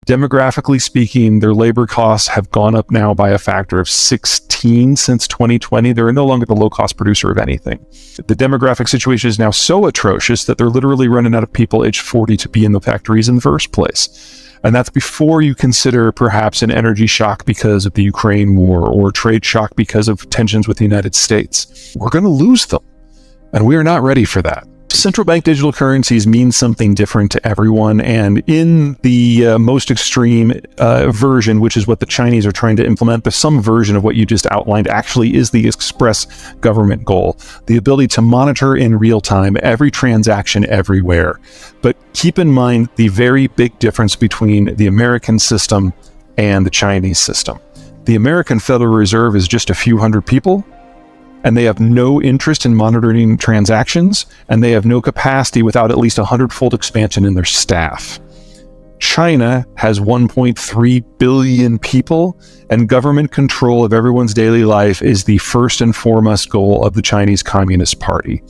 Demographically speaking, their labor costs have gone up now by a factor of 16 since 2020. They're no longer the low-cost producer of anything. The demographic situation is now so atrocious that they're literally running out of people aged 40 to be in the factories in the first place. And that's before you consider perhaps an energy shock because of the Ukraine war or trade shock because of tensions with the United States. We're going to lose them, and we are not ready for that. Central bank digital currencies mean something different to everyone, and in the most extreme version, which is what the Chinese are trying to implement, there's some version of what you just outlined actually is the express government goal, the ability to monitor in real time every transaction everywhere. But keep in mind the very big difference between the American system and the Chinese system. The American Federal Reserve is just a few hundred people, and they have no interest in monitoring transactions, and they have no capacity without at least 100-fold expansion in their staff. China has 1.3 billion people, and government control of everyone's daily life is the first and foremost goal of the Chinese Communist Party.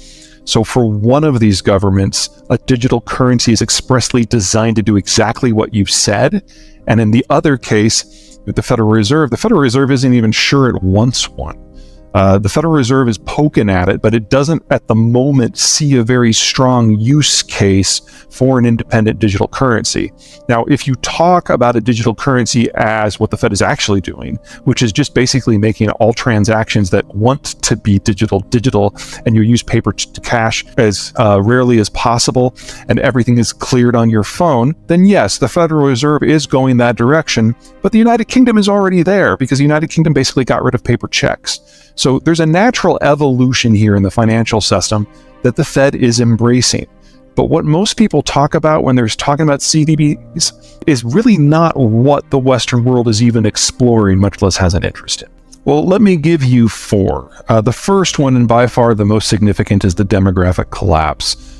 So for one of these governments, a digital currency is expressly designed to do exactly what you've said, and in the other case, with the Federal Reserve isn't even sure it wants one. The Federal Reserve is poking at it, but it doesn't at the moment see a very strong use case for an independent digital currency. Now, if you talk about a digital currency as what the Fed is actually doing, which is just basically making all transactions that want to be digital, and you use paper to cash as rarely as possible, and everything is cleared on your phone, then yes, the Federal Reserve is going that direction, but the United Kingdom is already there because the United Kingdom basically got rid of paper checks. So there's a natural evolution here in the financial system that the Fed is embracing. But what most people talk about when they're talking about CDBs is really not what the Western world is even exploring, much less has an interest in. Well, let me give you four. The first one, and by far the most significant, is the demographic collapse.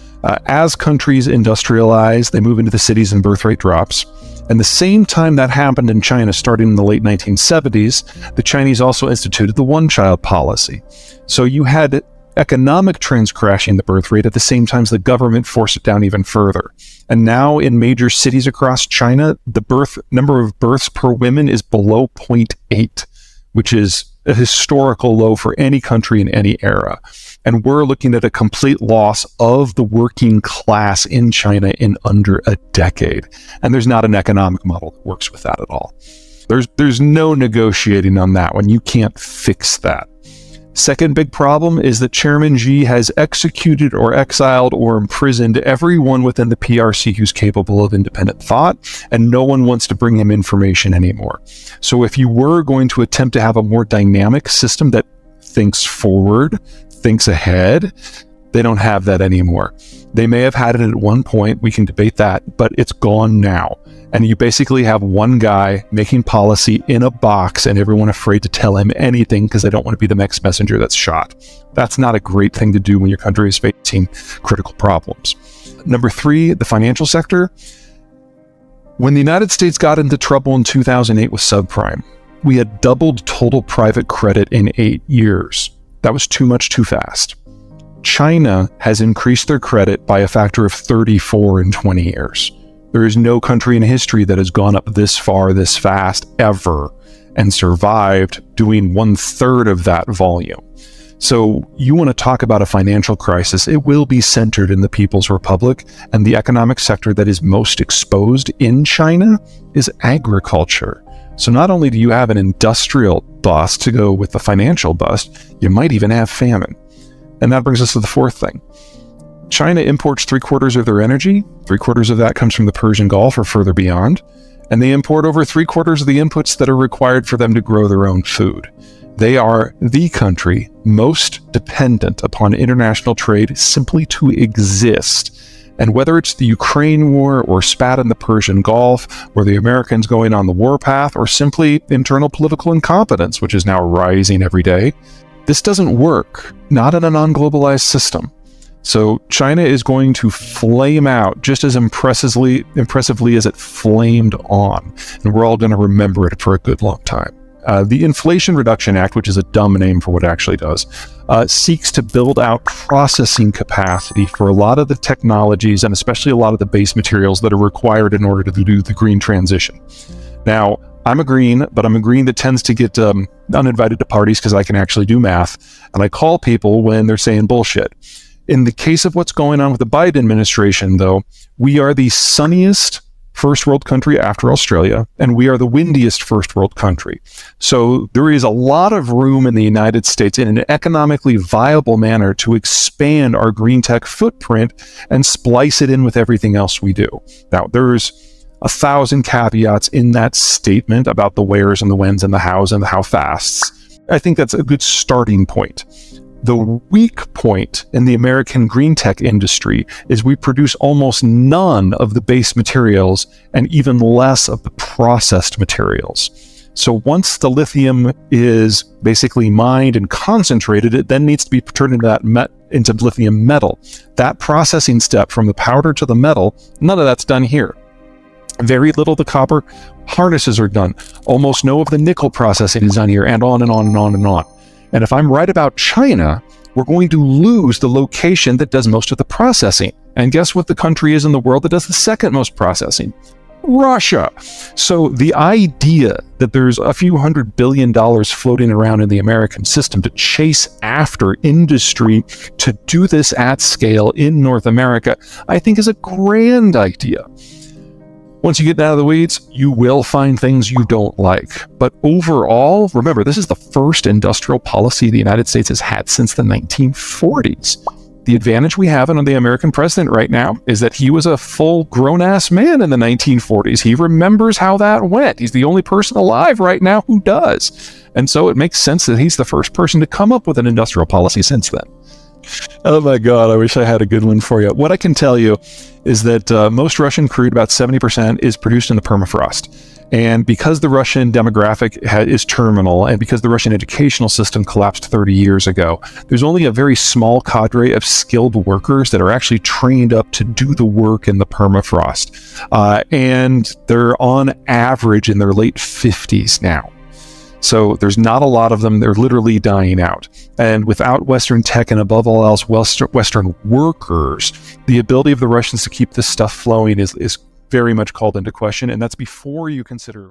As countries industrialize, they move into the cities and birth rate drops. And the same time that happened in China, starting in the late 1970s, the Chinese also instituted the one-child policy. So you had economic trends crashing the birth rate at the same time as the government forced it down even further. And now in major cities across China, the number of births per woman is below 0.8, which is a historical low for any country in any era. And we're looking at a complete loss of the working class in China in under a decade. And there's not an economic model that works with that at all. There's no negotiating on that one. You can't fix that. Second big problem is that Chairman Xi has executed or exiled or imprisoned everyone within the PRC who's capable of independent thought, and no one wants to bring him information anymore. So if you were going to attempt to have a more dynamic system that thinks forward, thinks ahead, they don't have that anymore. They may have had it at one point, we can debate that, but it's gone now. And you basically have one guy making policy in a box and everyone afraid to tell him anything because they don't want to be the next messenger that's shot. That's not a great thing to do when your country is facing critical problems. Number three, the financial sector. When the United States got into trouble in 2008 with subprime, we had doubled total private credit in 8 years. That was too much too fast. China has increased their credit by a factor of 34 in 20 years. There is no country in history that has gone up this far, this fast, ever, and survived doing 1/3 of that volume. So you want to talk about a financial crisis, it will be centered in the People's Republic, and the economic sector that is most exposed in China is agriculture. So not only do you have an industrial bust to go with the financial bust, you might even have famine. And that brings us to the fourth thing. China imports 3/4 of their energy. 3/4 of that comes from the Persian Gulf or further beyond. And they import over 3/4 of the inputs that are required for them to grow their own food. They are the country most dependent upon international trade simply to exist. And whether it's the Ukraine war or spat in the Persian Gulf, or the Americans going on the warpath, or simply internal political incompetence, which is now rising every day, this doesn't work, not in a non-globalized system. So China is going to flame out just as impressively as it flamed on. And we're all going to remember it for a good long time. The Inflation Reduction Act, which is a dumb name for what it actually does, seeks to build out processing capacity for a lot of the technologies and especially a lot of the base materials that are required in order to do the green transition. Now, I'm a green, but I'm a green that tends to get uninvited to parties because I can actually do math, and I call people when they're saying bullshit. In the case of what's going on with the Biden administration, though, we are the sunniest first world country after Australia, and we are the windiest first world country. So there is a lot of room in the United States in an economically viable manner to expand our green tech footprint and splice it in with everything else we do. Now, there's 1,000 caveats in that statement about the wheres and the whens and the hows and the how fasts. I think that's a good starting point. The weak point in the American green tech industry is we produce almost none of the base materials and even less of the processed materials. So once the lithium is basically mined and concentrated, it then needs to be turned into lithium metal. That processing step from the powder to the metal, none of that's done here. Very little of the copper harnesses are done. Almost no of the nickel processing is done here, and on and on and on and on. And if I'm right about China, we're going to lose the location that does most of the processing. And guess what the country is in the world that does the second most processing? Russia. So the idea that there's a few $100 billion floating around in the American system to chase after industry to do this at scale in North America, I think is a grand idea. Once you get out of the weeds, you will find things you don't like. But overall, remember, this is the first industrial policy the United States has had since the 1940s. The advantage we have on the American president right now is that he was a full grown-ass man in the 1940s. He remembers how that went. He's the only person alive right now who does. And so it makes sense that he's the first person to come up with an industrial policy since then. Oh my God, I wish I had a good one for you. What I can tell you is that most Russian crude, about 70%, is produced in the permafrost. And because the Russian demographic is terminal, and because the Russian educational system collapsed 30 years ago, there's only a very small cadre of skilled workers that are actually trained up to do the work in the permafrost. And they're on average in their late 50s now. So there's not a lot of them. They're literally dying out. And without Western tech and above all else, Western workers, the ability of the Russians to keep this stuff flowing is very much called into question. And that's before you consider